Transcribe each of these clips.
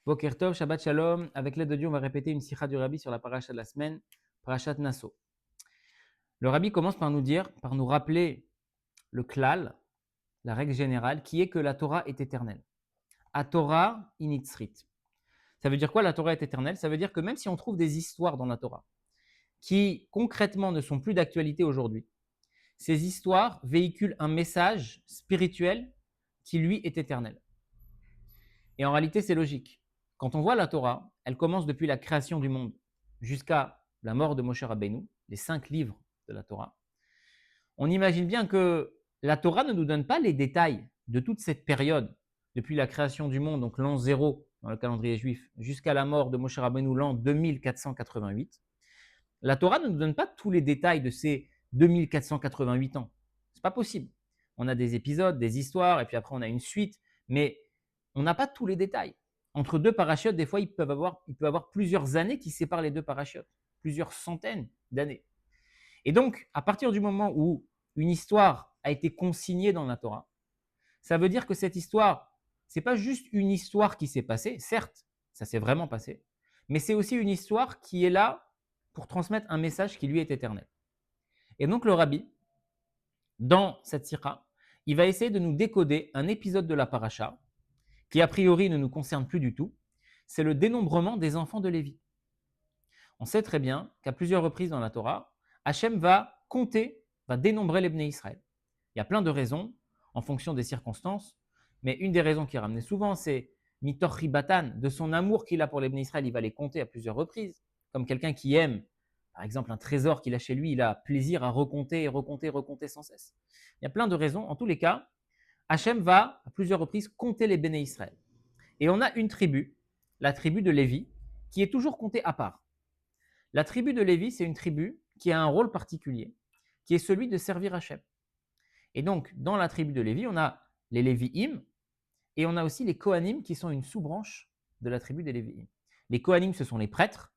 Boker Tov, Shabbat Shalom. Avec l'aide de Dieu, on va répéter une sikha du Rabbi sur la paracha de la semaine, parachat Nasso. Le Rabbi commence par nous dire, par nous rappeler le klal, la règle générale, qui est que la Torah est éternelle. A Torah initzrit. Ça veut dire quoi, la Torah est éternelle? Ça veut dire que même si on trouve des histoires dans la Torah qui concrètement ne sont plus d'actualité aujourd'hui, ces histoires véhiculent un message spirituel qui lui est éternel. Et en réalité, c'est logique. Quand on voit la Torah, elle commence depuis la création du monde jusqu'à la mort de Moshe Rabbeinu, les 5 livres de la Torah. On imagine bien que la Torah ne nous donne pas les détails de toute cette période, depuis la création du monde, donc l'an 0 dans le calendrier juif, jusqu'à la mort de Moshe Rabbeinu, l'an 2488. La Torah ne nous donne pas tous les détails de ces 2488 ans. C'est pas possible. On a des épisodes, des histoires, et puis après on a une suite, mais on n'a pas tous les détails. Entre deux parachutes, des fois, il peut y avoir plusieurs années qui séparent les deux parachutes, plusieurs centaines d'années. Et donc, à partir du moment où une histoire a été consignée dans la Torah, ça veut dire que cette histoire, c'est pas juste une histoire qui s'est passée, certes, ça s'est vraiment passé, mais c'est aussi une histoire qui est là pour transmettre un message qui lui est éternel. Et donc le rabbi, dans cette sikha, il va essayer de nous décoder un épisode de la paracha qui a priori ne nous concerne plus du tout, c'est le dénombrement des enfants de Lévi. On sait très bien qu'à plusieurs reprises dans la Torah, Hachem va compter, va dénombrer les Bnei Israël. Il y a plein de raisons en fonction des circonstances, mais une des raisons qui est ramenée souvent, c'est Mitor Ribatan, de son amour qu'il a pour les Bnei Israël, il va les compter à plusieurs reprises, comme quelqu'un qui aime, par exemple, un trésor qu'il a chez lui, il a plaisir à recompter et recompter, recompter sans cesse. Il y a plein de raisons. En tous les cas, Hachem va à plusieurs reprises compter les Bnei Israël. Et on a une tribu, la tribu de Lévi, qui est toujours comptée à part. La tribu de Lévi, c'est une tribu qui a un rôle particulier, qui est celui de servir Hachem. Et donc, dans la tribu de Lévi, on a les Lévi'im et on a aussi les Kohanim qui sont une sous-branche de la tribu des Lévi'im. Les Kohanim, ce sont les prêtres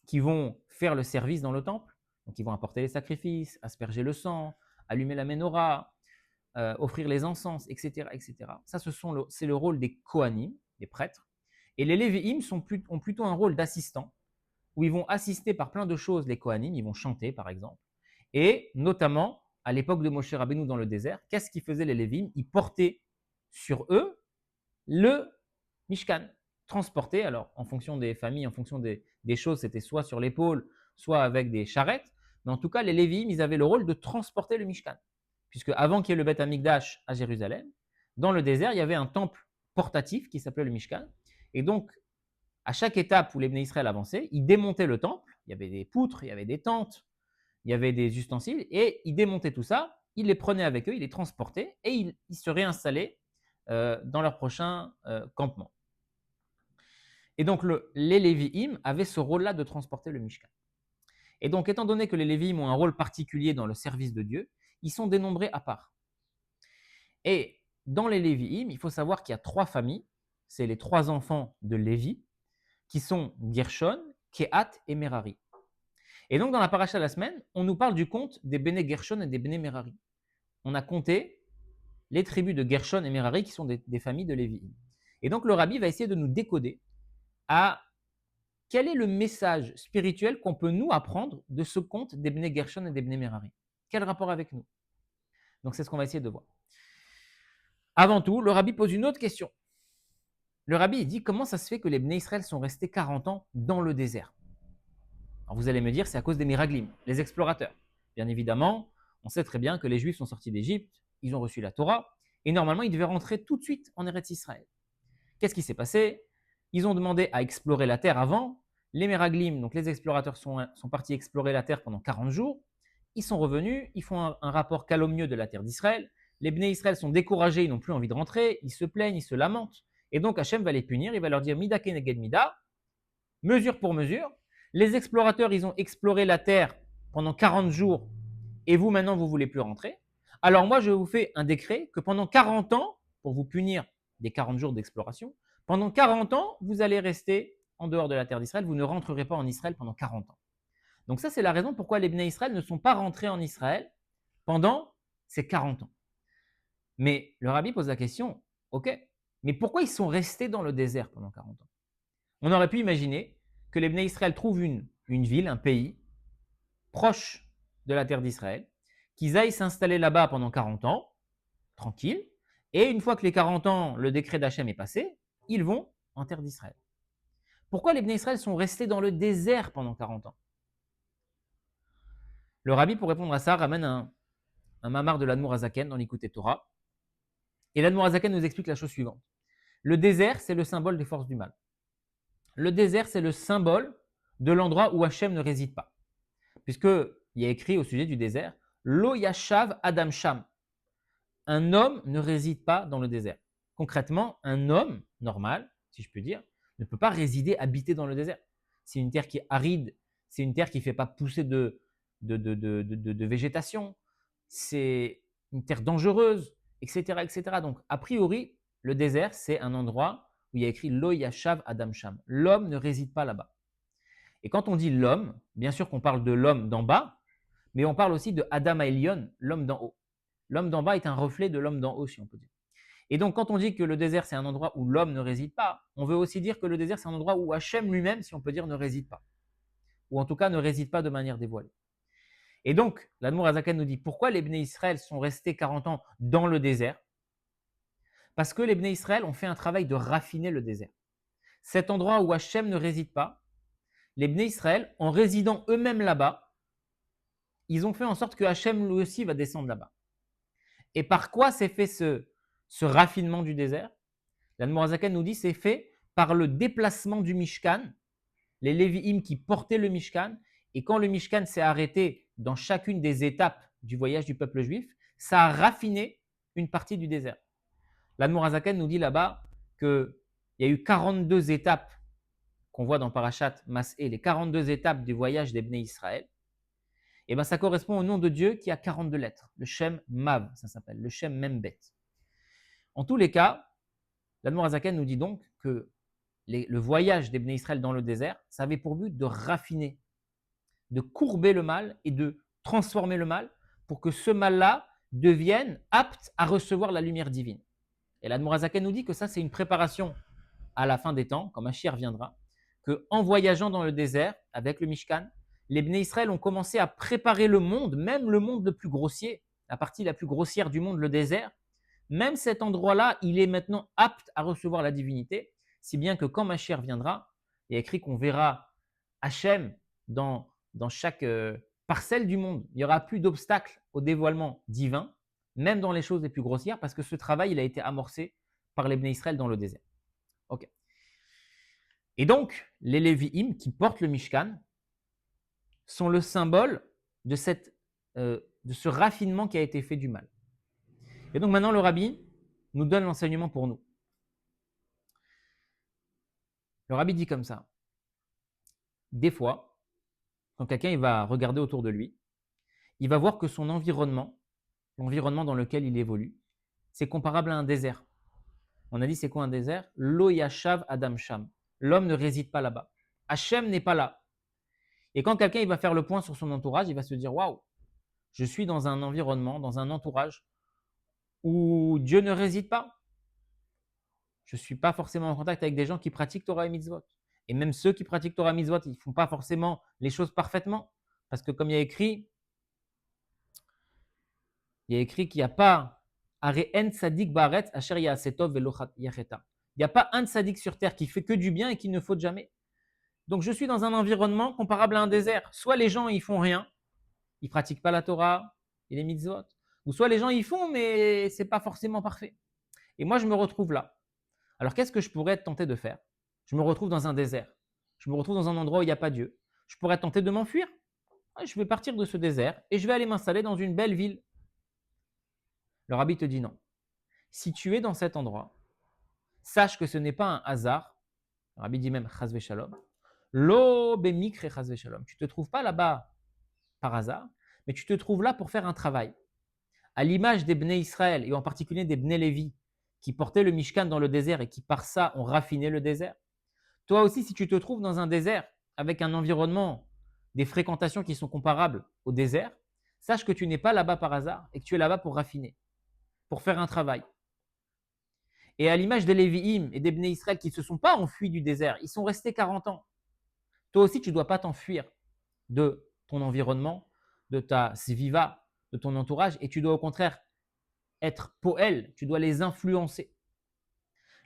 qui vont faire le service dans le temple, donc ils vont apporter les sacrifices, asperger le sang, allumer la menorah, offrir les encens, etc., etc. Ça, c'est le rôle des Kohanim, des prêtres. Et les Lévi'im ont plutôt un rôle d'assistant, où ils vont assister par plein de choses les Kohanim, ils vont chanter par exemple. Et notamment, à l'époque de Moshe Rabbeinu dans le désert, qu'est-ce qu'ils faisaient les Lévi'im? Ils portaient sur eux le Mishkan, transporté, alors en fonction des familles, en fonction des choses, c'était soit sur l'épaule, soit avec des charrettes, mais en tout cas, les Lévi'im, ils avaient le rôle de transporter le Mishkan. Puisque avant qu'il y ait le Beth Amikdash à Jérusalem, dans le désert, il y avait un temple portatif qui s'appelait le Mishkan. Et donc, à chaque étape où les Bnei Israël avançaient, ils démontaient le temple. Il y avait des poutres, il y avait des tentes, il y avait des ustensiles, et ils démontaient tout ça, ils les prenaient avec eux, ils les transportaient, et ils se réinstallaient dans leur prochain campement. Et donc, les Lévi'im avaient ce rôle-là de transporter le Mishkan. Et donc, étant donné que les Lévi'im ont un rôle particulier dans le service de Dieu, ils sont dénombrés à part. Et dans les Lévi'im, il faut savoir qu'il y a 3 familles, c'est les 3 enfants de Lévi, qui sont Gershon, Kehat et Merari. Et donc, dans la paracha de la semaine, on nous parle du compte des Béné Gershon et des Béné Merari. On a compté les tribus de Gershon et Merari qui sont des familles de Lévi. Et donc, le rabbi va essayer de nous décoder à quel est le message spirituel qu'on peut nous apprendre de ce compte des Béné Gershon et des Béné Merari. Quel rapport avec nous? Donc, c'est ce qu'on va essayer de voir. Avant tout, le rabbi pose une autre question. Le rabbi dit comment ça se fait que les Béné Israël sont restés 40 ans dans le désert? Alors vous allez me dire, c'est à cause des Miraglim, les explorateurs. Bien évidemment, on sait très bien que les Juifs sont sortis d'Égypte, ils ont reçu la Torah, et normalement, ils devaient rentrer tout de suite en Eretz Israël. Qu'est-ce qui s'est passé? Ils ont demandé à explorer la terre avant. Les Miraglim, donc les explorateurs, sont partis explorer la terre pendant 40 jours. Ils sont revenus, ils font un rapport calomnieux de la terre d'Israël. Les Bnei Israël sont découragés, ils n'ont plus envie de rentrer, ils se plaignent, ils se lamentent. Et donc Hachem va les punir, il va leur dire Mida keneged Mida, mesure pour mesure. Les explorateurs, ils ont exploré la terre pendant 40 jours et vous, maintenant, vous ne voulez plus rentrer. Alors moi, je vous fais un décret que pendant 40 ans, pour vous punir des 40 jours d'exploration, pendant 40 ans, vous allez rester en dehors de la terre d'Israël, vous ne rentrerez pas en Israël pendant 40 ans. Donc ça, c'est la raison pourquoi les Bnei Israël ne sont pas rentrés en Israël pendant ces 40 ans. Mais le rabbi pose la question, ok, mais pourquoi ils sont restés dans le désert pendant 40 ans? On aurait pu imaginer que les Bnei Israël trouvent une ville, un pays, proche de la terre d'Israël, qu'ils aillent s'installer là-bas pendant 40 ans, tranquille, et une fois que les 40 ans, le décret d'Hachem est passé, ils vont en terre d'Israël. Pourquoi les Bnei Israël sont restés dans le désert pendant 40 ans? Le rabbi, pour répondre à ça, ramène un mamar de l'Admour Azaken dans l'Écoute Torah. Et l'Admour Azaken nous explique la chose suivante. Le désert, c'est le symbole des forces du mal. Le désert, c'est le symbole de l'endroit où Hachem ne réside pas. Puisqu'il y a écrit au sujet du désert, Lo Yashav Adam Sham. Un homme ne réside pas dans le désert. Concrètement, un homme normal, si je peux dire, ne peut pas résider, habiter dans le désert. C'est une terre qui est aride, c'est une terre qui ne fait pas pousser de végétation, c'est une terre dangereuse, etc., etc. Donc, a priori, le désert, c'est un endroit où il y a écrit Lo Yashav Adam Sham. L'homme ne réside pas là-bas. Et quand on dit l'homme, bien sûr qu'on parle de l'homme d'en bas, mais on parle aussi de Adam Elion, l'homme d'en haut. L'homme d'en bas est un reflet de l'homme d'en haut, si on peut dire. Et donc, quand on dit que le désert, c'est un endroit où l'homme ne réside pas, on veut aussi dire que le désert, c'est un endroit où Hachem lui-même, si on peut dire, ne réside pas. Ou en tout cas, ne réside pas de manière dévoilée. Et donc, l'Admour Azaken nous dit, pourquoi les Bnei Israël sont restés 40 ans dans le désert? Parce que les Bnei Israël ont fait un travail de raffiner le désert. Cet endroit où Hachem ne réside pas, les Bnei Israël, en résidant eux-mêmes là-bas, ils ont fait en sorte que Hachem lui aussi va descendre là-bas. Et par quoi s'est fait ce raffinement du désert? L'Admour Azaken nous dit c'est fait par le déplacement du Mishkan, les Lévi'im qui portaient le Mishkan, et quand le Mishkan s'est arrêté dans chacune des étapes du voyage du peuple juif, ça a raffiné une partie du désert. L'Admour Azaken nous dit là-bas qu'il y a eu 42 étapes qu'on voit dans Parashat Mas'é, les 42 étapes du voyage des Bnei Israël. Et bien ça correspond au nom de Dieu qui a 42 lettres, le Shem Mav, ça s'appelle, le Shem Membet. En tous les cas, l'Admour Azaken nous dit donc que le voyage des Bnei Israël dans le désert, ça avait pour but de raffiner, de courber le mal et de transformer le mal pour que ce mal-là devienne apte à recevoir la lumière divine. Et l'Admour Azaken nous dit que ça, c'est une préparation à la fin des temps, quand Mashiach viendra, qu'en voyageant dans le désert avec le Mishkan, les Bnei Israël ont commencé à préparer le monde, même le monde le plus grossier, la partie la plus grossière du monde, le désert. Même cet endroit-là, il est maintenant apte à recevoir la divinité, si bien que quand Mashiach viendra, il y a écrit qu'on verra Hachem dans chaque parcelle du monde. Il n'y aura plus d'obstacle au dévoilement divin, même dans les choses les plus grossières, parce que ce travail, il a été amorcé par les Bnei Israël dans le désert. Ok. Et donc, les Lévi'im qui portent le Mishkan sont le symbole de ce raffinement qui a été fait du mal. Et donc maintenant, le rabbi nous donne l'enseignement pour nous. Le rabbi dit comme ça. Des fois, quand quelqu'un il va regarder autour de lui, il va voir que son environnement, l'environnement dans lequel il évolue, c'est comparable à un désert. On a dit c'est quoi un désert? Lo yashav adam sham. L'homme ne réside pas là-bas. Hachem n'est pas là. Et quand quelqu'un il va faire le point sur son entourage, il va se dire waouh, je suis dans un environnement, dans un entourage où Dieu ne réside pas. Je ne suis pas forcément en contact avec des gens qui pratiquent Torah et Mitzvot. Et même ceux qui pratiquent Torah et Mitzvot, ils ne font pas forcément les choses parfaitement. Parce que comme il y a écrit qu'il n'y a pas Are en tzadik baaretz asher ya'aseh tov velo yacheta. Il n'y a pas un tzadik sur terre qui fait que du bien et qui ne faute jamais. Donc je suis dans un environnement comparable à un désert. Soit les gens ils font rien, ils pratiquent pas la Torah et les Mitzvot, ou soit les gens ils font mais c'est pas forcément parfait. Et moi je me retrouve là. Alors qu'est-ce que je pourrais être tenté de faire? Je me retrouve dans un désert. Je me retrouve dans un endroit où il n'y a pas Dieu. Je pourrais être tenté de m'enfuir. Je vais partir de ce désert et je vais aller m'installer dans une belle ville. Le rabbi te dit non. Si tu es dans cet endroit, sache que ce n'est pas un hasard. Le rabbi dit même chas v'shalom. Lo bemikre chas v'shalom. Tu ne te trouves pas là-bas par hasard, mais tu te trouves là pour faire un travail. À l'image des Bnei Israël et en particulier des Bnei Lévi qui portaient le Mishkan dans le désert et qui par ça ont raffiné le désert. Toi aussi, si tu te trouves dans un désert avec un environnement, des fréquentations qui sont comparables au désert, sache que tu n'es pas là-bas par hasard et que tu es là-bas pour raffiner, pour faire un travail. Et à l'image des Lévi'im et des Bnei Israël qui ne se sont pas enfuis du désert, ils sont restés 40 ans. Toi aussi, tu ne dois pas t'enfuir de ton environnement, de ta sviva, de ton entourage, et tu dois au contraire être poël, tu dois les influencer.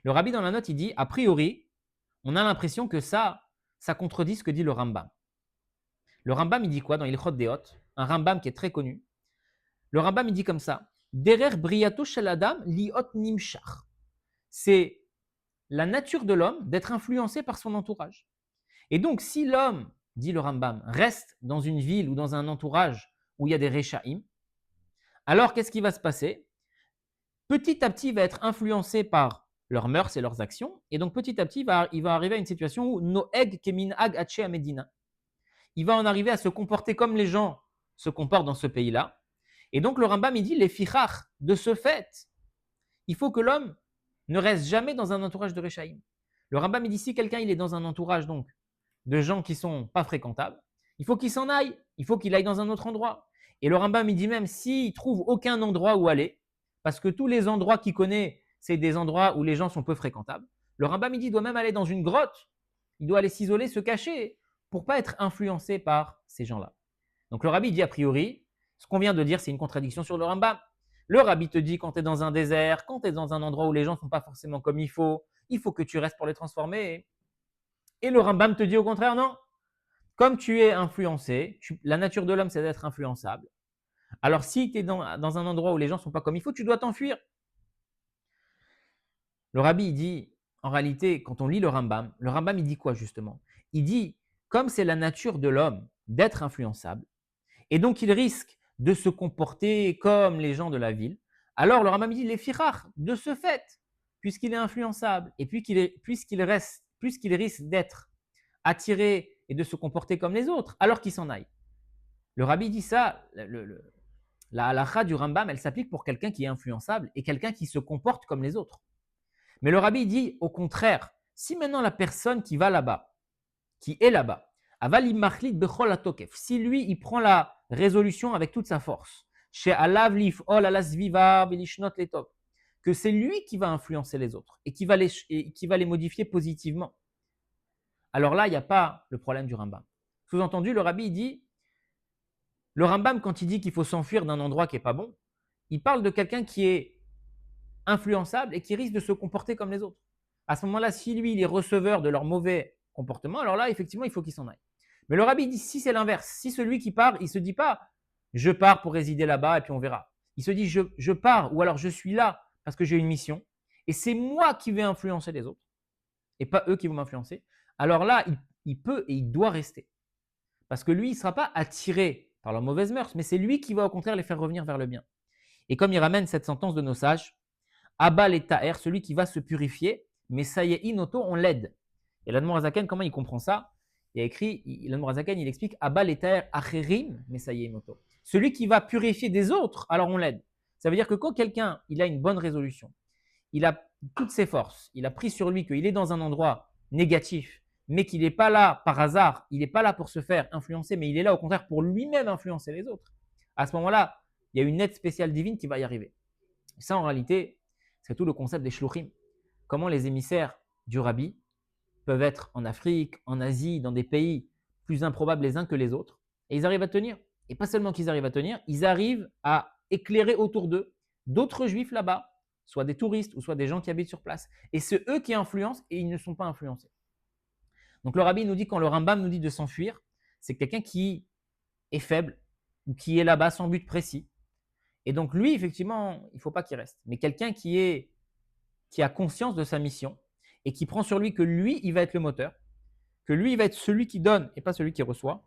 Le rabbi dans la note, il dit, a priori, on a l'impression que ça contredit ce que dit le Rambam. Le Rambam, il dit quoi dans Ilchot Deot, un Rambam qui est très connu. Le Rambam, il dit comme ça, Derer briato shel adam liot nimshach. C'est la nature de l'homme d'être influencé par son entourage. Et donc, si l'homme, dit le Rambam, reste dans une ville ou dans un entourage où il y a des Rechaim, alors qu'est-ce qui va se passer? Petit à petit, il va être influencé par leurs mœurs et leurs actions. Et donc, petit à petit, il va arriver à une situation où Noeg kemin ag hache amedina. Il va en arriver à se comporter comme les gens se comportent dans ce pays-là. Et donc, le Rambam, il dit, les fichach, de ce fait, il faut que l'homme ne reste jamais dans un entourage de Rechaim. Le Rambam, il dit, si quelqu'un il est dans un entourage donc de gens qui ne sont pas fréquentables, il faut qu'il s'en aille, il faut qu'il aille dans un autre endroit. Et le Rambam, il dit même, s'il trouve aucun endroit où aller, parce que tous les endroits qu'il connaît, c'est des endroits où les gens sont peu fréquentables, le Rambam, il dit, il doit même aller dans une grotte, il doit aller s'isoler, se cacher, pour ne pas être influencé par ces gens-là. Donc le rabbi dit a priori, ce qu'on vient de dire, c'est une contradiction sur le Rambam. Le rabbi te dit quand tu es dans un désert, quand tu es dans un endroit où les gens ne sont pas forcément comme il faut que tu restes pour les transformer. Et le Rambam te dit au contraire, non. Comme tu es influencé, la nature de l'homme, c'est d'être influençable. Alors si tu es dans un endroit où les gens ne sont pas comme il faut, tu dois t'enfuir. Le rabbi, il dit, en réalité, quand on lit le Rambam, il dit quoi justement? Il dit, comme c'est la nature de l'homme d'être influençable, et donc il risque de se comporter comme les gens de la ville, alors le Rambam dit, les fichach, de ce fait, puisqu'il est influençable, et puis puisqu'il risque d'être attiré et de se comporter comme les autres, alors qu'il s'en aille. Le rabbi dit ça, la halakha du Rambam, elle s'applique pour quelqu'un qui est influençable et quelqu'un qui se comporte comme les autres. Mais le rabbi dit au contraire, si maintenant la personne qui va là-bas, qui est là-bas, si lui, il prend la résolution avec toute sa force, que c'est lui qui va influencer les autres et qui va les modifier positivement, alors là, il n'y a pas le problème du Rambam. Sous-entendu, le rabbi dit, le Rambam, quand il dit qu'il faut s'enfuir d'un endroit qui n'est pas bon, il parle de quelqu'un qui est influençable et qui risque de se comporter comme les autres. À ce moment-là, si lui, il est receveur de leur mauvais comportement, alors là, effectivement, il faut qu'il s'en aille. Mais le rabbi dit, si c'est l'inverse, si celui qui part, il ne se dit pas, je pars pour résider là-bas et puis on verra. Il se dit, je pars ou alors je suis là parce que j'ai une mission et c'est moi qui vais influencer les autres et pas eux qui vont m'influencer. Alors là, il peut et il doit rester. Parce que lui, il ne sera pas attiré par leurs mauvaises mœurs, mais c'est lui qui va au contraire les faire revenir vers le bien. Et comme il ramène cette sentence de nos sages, Abba et Ta'er, celui qui va se purifier, mais ça y est, inoto, on l'aide. Et l'Admorazaken, comment il comprend ça? Il a écrit, l'Admorazaken, il explique Abba et Ta'er acherim, mais ça y est, inoto. Celui qui va purifier des autres, alors on l'aide. Ça veut dire que quand quelqu'un, il a une bonne résolution, il a toutes ses forces, il a pris sur lui qu'il est dans un endroit négatif, mais qu'il n'est pas là par hasard, il n'est pas là pour se faire influencer, mais il est là au contraire pour lui-même influencer les autres. À ce moment-là, il y a une aide spéciale divine qui va y arriver. Et ça, en réalité, c'est tout le concept des shluchim. Comment les émissaires du rabbi peuvent être en Afrique, en Asie, dans des pays plus improbables les uns que les autres, et ils arrivent à tenir. Et pas seulement qu'ils arrivent à tenir, ils arrivent à éclairer autour d'eux d'autres juifs là-bas, soit des touristes ou soit des gens qui habitent sur place. Et c'est eux qui influencent et ils ne sont pas influencés. Donc le rabbi nous dit, quand le Rambam nous dit de s'enfuir, c'est quelqu'un qui est faible ou qui est là-bas sans but précis. Et donc lui, effectivement, il ne faut pas qu'il reste. Mais quelqu'un qui a conscience de sa mission et qui prend sur lui que lui, il va être le moteur, que lui, il va être celui qui donne et pas celui qui reçoit,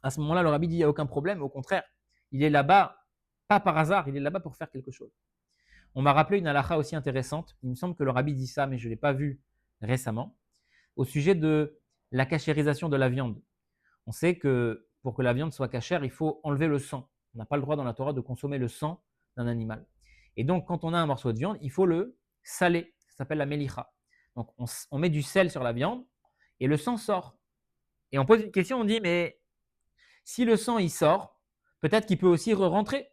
à ce moment-là, le rabbi dit, il n'y a aucun problème. Au contraire, il est là-bas, pas par hasard, il est là-bas pour faire quelque chose. On m'a rappelé une halakha aussi intéressante. Il me semble que le rabbi dit ça, mais je ne l'ai pas vu récemment, au sujet de la cachérisation de la viande. On sait que pour que la viande soit cachère, il faut enlever le sang. On n'a pas le droit dans la Torah de consommer le sang d'un animal. Et donc, quand on a un morceau de viande, il faut le saler. Ça s'appelle la melicha. Donc, on met du sel sur la viande et le sang sort. Et on pose une question, on dit, mais si le sang, il sort, peut-être qu'il peut aussi re-rentrer.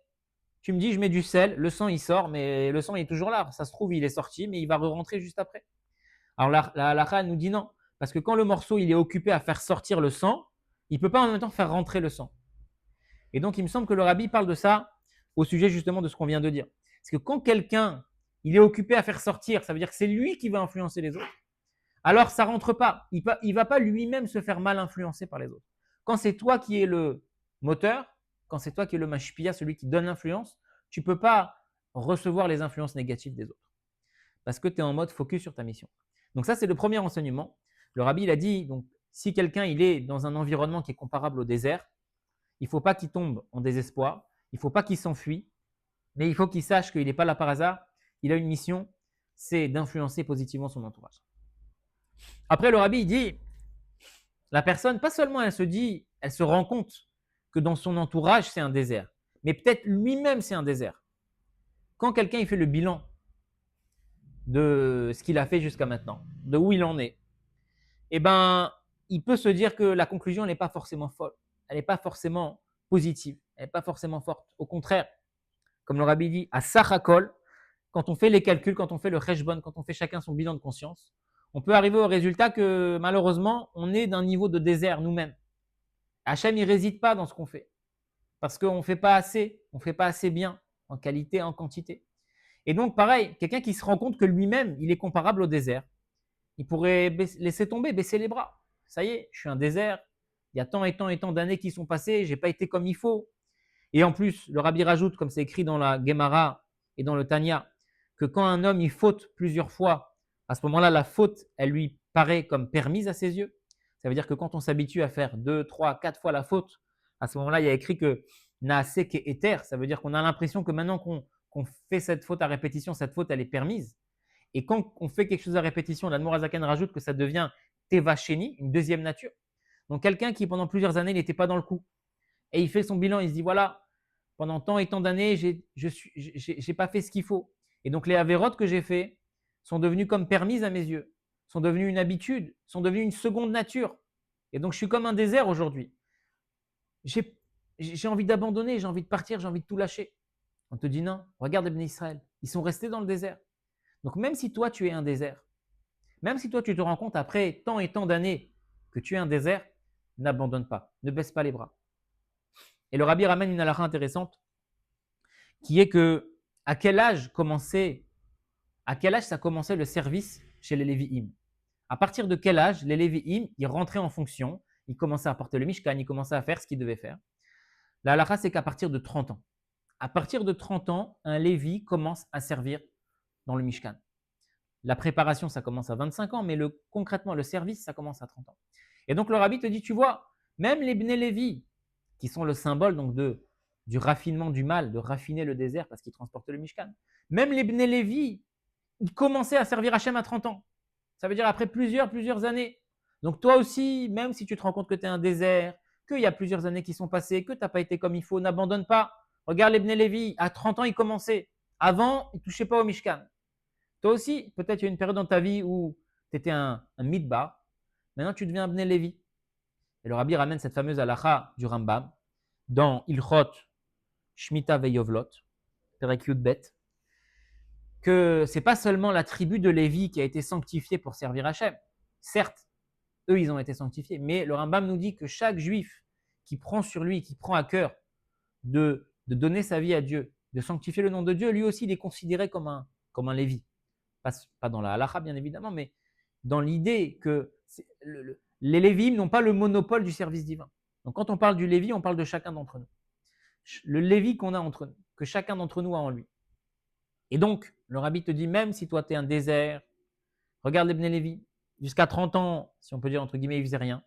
Tu me dis, je mets du sel, le sang il sort, mais le sang il est toujours là. Ça se trouve, il est sorti, mais il va re-rentrer juste après. Alors la halakha, elle nous dit non. Parce que quand le morceau il est occupé à faire sortir le sang, il ne peut pas en même temps faire rentrer le sang. Et donc, il me semble que le rabbi parle de ça au sujet justement de ce qu'on vient de dire. Parce que quand quelqu'un il est occupé à faire sortir, ça veut dire que c'est lui qui va influencer les autres. Alors, ça ne rentre pas. Il ne va pas lui-même se faire mal influencer par les autres. Quand c'est toi qui es le moteur, quand c'est toi qui es le mashpia, celui qui donne l'influence, tu ne peux pas recevoir les influences négatives des autres. Parce que tu es en mode focus sur ta mission. Donc ça, c'est le premier enseignement. Le rabbi, il a dit, donc, si quelqu'un il est dans un environnement qui est comparable au désert, il ne faut pas qu'il tombe en désespoir, il ne faut pas qu'il s'enfuit, mais il faut qu'il sache qu'il n'est pas là par hasard. Il a une mission, c'est d'influencer positivement son entourage. Après, le rabbi, il dit, la personne, pas seulement elle se rend compte que dans son entourage, c'est un désert, mais peut-être lui-même, c'est un désert. Quand quelqu'un il fait le bilan de ce qu'il a fait jusqu'à maintenant, de où il en est, eh ben, il peut se dire que la conclusion n'est pas forcément folle, elle n'est pas forcément positive, elle n'est pas forcément forte. Au contraire, comme le rabbi dit, à Sachakol, quand on fait les calculs, quand on fait le cheshbon, quand on fait chacun son bilan de conscience, on peut arriver au résultat que malheureusement, on est d'un niveau de désert nous-mêmes. Hachem, il ne réside pas dans ce qu'on fait. Parce qu'on ne fait pas assez, on ne fait pas assez bien, en qualité et en quantité. Et donc, pareil, quelqu'un qui se rend compte que lui-même, il est comparable au désert, il pourrait laisser tomber, baisser les bras. Ça y est, je suis un désert, il y a tant et tant et tant d'années qui sont passées, je n'ai pas été comme il faut. Et en plus, le rabbi rajoute, comme c'est écrit dans la Gemara et dans le Tanya, que quand un homme il faute plusieurs fois, à ce moment-là, la faute, elle lui paraît comme permise à ses yeux. Ça veut dire que quand on s'habitue à faire 2, 3, 4 fois la faute, à ce moment-là, il y a écrit que naase ke éter, ça veut dire qu'on a l'impression que maintenant qu'on fait cette faute à répétition, cette faute, elle est permise. Et quand on fait quelque chose à répétition, l'Admor Azaken rajoute que ça devient teva sheni, une deuxième nature. Donc quelqu'un qui pendant plusieurs années n'était pas dans le coup, et il fait son bilan, il se dit voilà, pendant tant et tant d'années, je n'ai pas fait ce qu'il faut. Et donc les avérotes que j'ai fait sont devenues comme permises à mes yeux, sont devenues une habitude, sont devenues une seconde nature. Et donc je suis comme un désert aujourd'hui. J'ai envie d'abandonner, j'ai envie de partir, j'ai envie de tout lâcher. On te dit non, regarde les Bnei Israël, ils sont restés dans le désert. Donc même si toi tu es un désert, même si toi tu te rends compte après tant et tant d'années que tu es un désert, n'abandonne pas, ne baisse pas les bras. Et le rabbi ramène une halakha intéressante qui est que à quel âge ça commençait le service chez les Lévi'im. À partir de quel âge les Lévi'im, ils rentraient en fonction, ils commençaient à porter le Mishkan, ils commençaient à faire ce qu'ils devaient faire. La halakha, c'est qu'à partir de 30 ans. À partir de 30 ans, un Lévi commence à servir dans le Mishkan. La préparation, ça commence à 25 ans, mais concrètement, le service, ça commence à 30 ans. Et donc le rabbi te dit, tu vois, même les Bnei Lévi, qui sont le symbole donc du raffinement du mal, de raffiner le désert parce qu'ils transportent le Mishkan, même les Bnei Lévi, ils commençaient à servir Hachem à 30 ans. Ça veut dire après plusieurs années. Donc toi aussi, même si tu te rends compte que tu es un désert, qu'il y a plusieurs années qui sont passées, que tu n'as pas été comme il faut, n'abandonne pas. Regarde les Bnei Lévi, à 30 ans, ils commençaient. Avant, ils ne touchaient pas au Mishkan. Toi aussi, peut-être il y a une période dans ta vie où tu étais un midbar. Maintenant, tu deviens un Bnei Lévi. Et le rabbi ramène cette fameuse halakha du Rambam dans Ilchot Shmita Veyovlot, Perek Yud Bet, que ce n'est pas seulement la tribu de Lévi qui a été sanctifiée pour servir Hachem. Certes, eux, ils ont été sanctifiés, mais le Rambam nous dit que chaque juif qui prend sur lui, qui prend à cœur de donner sa vie à Dieu, de sanctifier le nom de Dieu, lui aussi, il est considéré comme un Lévi. Pas dans la halakha, bien évidemment, mais dans l'idée que les Lévi'im n'ont pas le monopole du service divin. Donc quand on parle du Lévi, on parle de chacun d'entre nous. Le Lévi qu'on a entre nous, que chacun d'entre nous a en lui. Et donc, le rabbi te dit, même si toi tu es un désert, regarde les Bnei Lévi, jusqu'à 30 ans, si on peut dire entre guillemets, ils faisaient rien.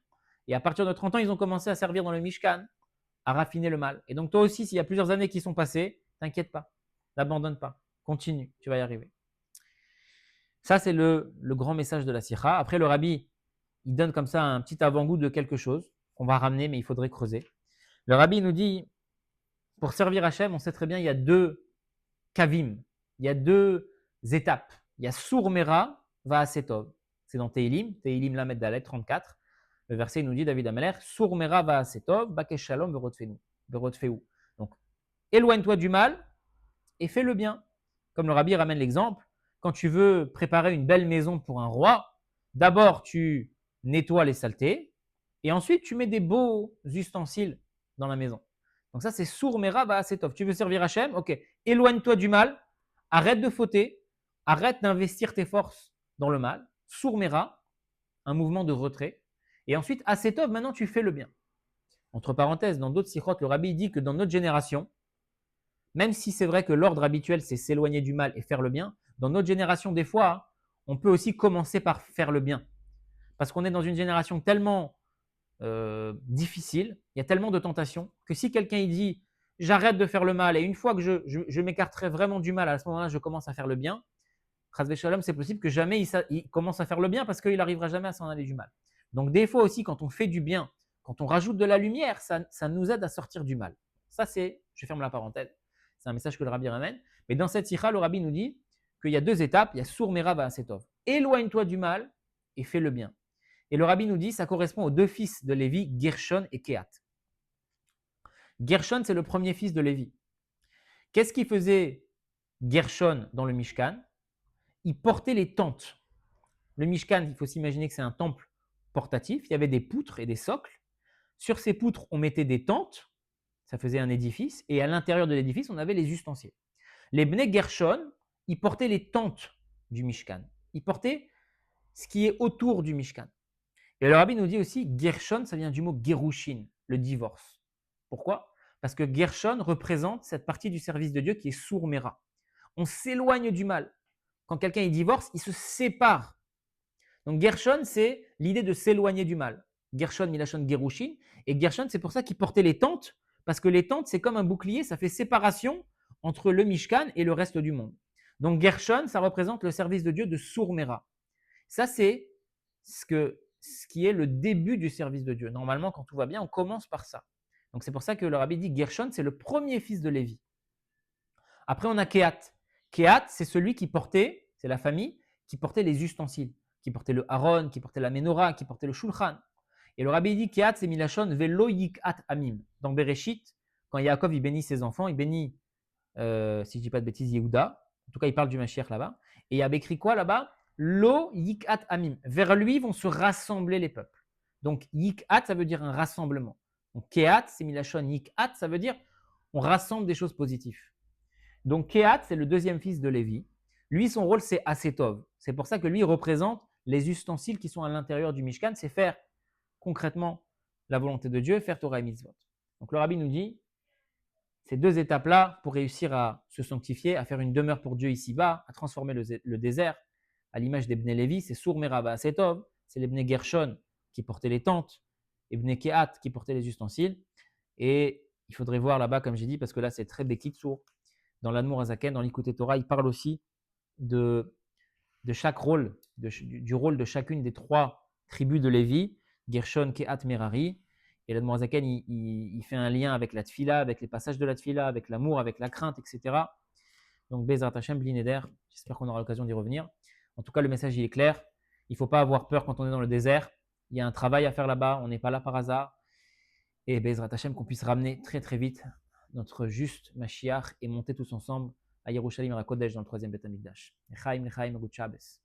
Et à partir de 30 ans, ils ont commencé à servir dans le Mishkan, à raffiner le mal. Et donc toi aussi, s'il y a plusieurs années qui sont passées, t'inquiète pas, n'abandonne pas, continue, tu vas y arriver. Ça, c'est le grand message de la Sikha. Après, le rabbi, il donne comme ça un petit avant-goût de quelque chose qu'on va ramener, mais il faudrait creuser. Le rabbi nous dit, pour servir Hachem, on sait très bien, il y a deux kavim, il y a deux étapes. Il y a Sourmera va à Setov. C'est dans Teilim Lamed Dalet 34. Le verset nous dit, David Ameler, Sourmera va à Setov, Bakesh Shalom Berodfeu. Donc, éloigne-toi du mal et fais le bien. Comme le rabbi ramène l'exemple, quand tu veux préparer une belle maison pour un roi, d'abord tu nettoies les saletés et ensuite tu mets des beaux ustensiles dans la maison. Donc ça c'est sour mera ba'asetov. Tu veux servir Hachem? Ok. Éloigne-toi du mal, arrête de fauter, arrête d'investir tes forces dans le mal. Sour mera, un mouvement de retrait. Et ensuite, asetov, maintenant tu fais le bien. Entre parenthèses, dans d'autres sikhot, le rabbi dit que dans notre génération, même si c'est vrai que l'ordre habituel, c'est s'éloigner du mal et faire le bien, dans notre génération, des fois, on peut aussi commencer par faire le bien. Parce qu'on est dans une génération tellement difficile, il y a tellement de tentations, que si quelqu'un il dit j'arrête de faire le mal et une fois que je m'écarterai vraiment du mal, à ce moment-là, je commence à faire le bien, Chas Shalom, c'est possible que jamais il commence à faire le bien parce qu'il n'arrivera jamais à s'en aller du mal. Donc des fois aussi, quand on fait du bien, quand on rajoute de la lumière, ça nous aide à sortir du mal. Ça, c'est, je ferme la parenthèse, c'est un message que le rabbi ramène. Mais dans cette sikha, le rabbi nous dit qu'il y a deux étapes, il y a Sour Mera Ba'asetov. Éloigne-toi du mal et fais le bien. Et le rabbi nous dit, ça correspond aux deux fils de Lévi, Gershon et Kehat. Gershon, c'est le premier fils de Lévi. Qu'est-ce qu'il faisait Gershon dans le Mishkan? Il portait les tentes. Le Mishkan, il faut s'imaginer que c'est un temple portatif. Il y avait des poutres et des socles. Sur ces poutres, on mettait des tentes. Ça faisait un édifice. Et à l'intérieur de l'édifice, on avait les ustensiles. Les Bnei Gershon, ils portaient les tentes du Mishkan. Ils portaient ce qui est autour du Mishkan. Et le rabbi nous dit aussi, Gershon, ça vient du mot Gerushin, le divorce. Pourquoi? Parce que Gershon représente cette partie du service de Dieu qui est sour mera. On s'éloigne du mal. Quand quelqu'un divorce, il se sépare. Donc Gershon, c'est l'idée de s'éloigner du mal. Gershon, Milachon, Gerushin. Et Gershon, c'est pour ça qu'il portait les tentes, parce que les tentes, c'est comme un bouclier, ça fait séparation entre le Mishkan et le reste du monde. Donc Gershon, ça représente le service de Dieu de sour mera. Ça, c'est ce qui est le début du service de Dieu. Normalement, quand tout va bien, on commence par ça. Donc c'est pour ça que le rabbi dit Gershon, c'est le premier fils de Lévi. Après, on a Kehat. Kehat, c'est celui qui portait, c'est la famille, qui portait les ustensiles, qui portait le haron, qui portait la menorah, qui portait le shulchan. Et le rabbi dit Kehat, c'est Milachon velo yikat amim. Dans Bereshit, quand Yaakov il bénit ses enfants, il bénit, si je ne dis pas de bêtises, Yehuda. En tout cas, il parle du Mashiach là-bas. Et il y a écrit quoi là-bas? Lo yikat amim. Vers lui vont se rassembler les peuples. Donc yikat, ça veut dire un rassemblement. Donc kehat, c'est milachon yikat, ça veut dire on rassemble des choses positives. Donc Kehat, c'est le deuxième fils de Lévi. Lui, son rôle, c'est Asetov. C'est pour ça que lui, il représente les ustensiles qui sont à l'intérieur du Mishkan. C'est faire concrètement la volonté de Dieu, faire Torah et Mitzvot. Donc le rabbi nous dit, ces deux étapes-là, pour réussir à se sanctifier, à faire une demeure pour Dieu ici-bas, à transformer le désert, à l'image des Bnei Lévi, c'est Sour Meraba Asetov, c'est les Bnei Gershon qui portaient les tentes, et Bnei Kehat qui portaient les ustensiles. Et il faudrait voir là-bas, comme j'ai dit, parce que là, c'est très Bekit Sour. Dans l'Admour Azaken, dans l'Ikouté Torah, il parle aussi de chaque rôle, du rôle de chacune des trois tribus de Lévi, Gershon, Kehat, Merari. Et l'Admour Azaken, il fait un lien avec la tfila, avec les passages de la tfila, avec l'amour, avec la crainte, etc. Donc, Bezrat Hashem, Blineder, j'espère qu'on aura l'occasion d'y revenir. En tout cas, le message, il est clair. Il ne faut pas avoir peur quand on est dans le désert. Il y a un travail à faire là-bas. On n'est pas là par hasard. Et Bezrat Hashem, qu'on puisse ramener très très vite notre juste Mashiach et monter tous ensemble à Yerushalayim à Kodesh dans le troisième Beth Amikdash. Lechaim, Lechaim, Shabbos.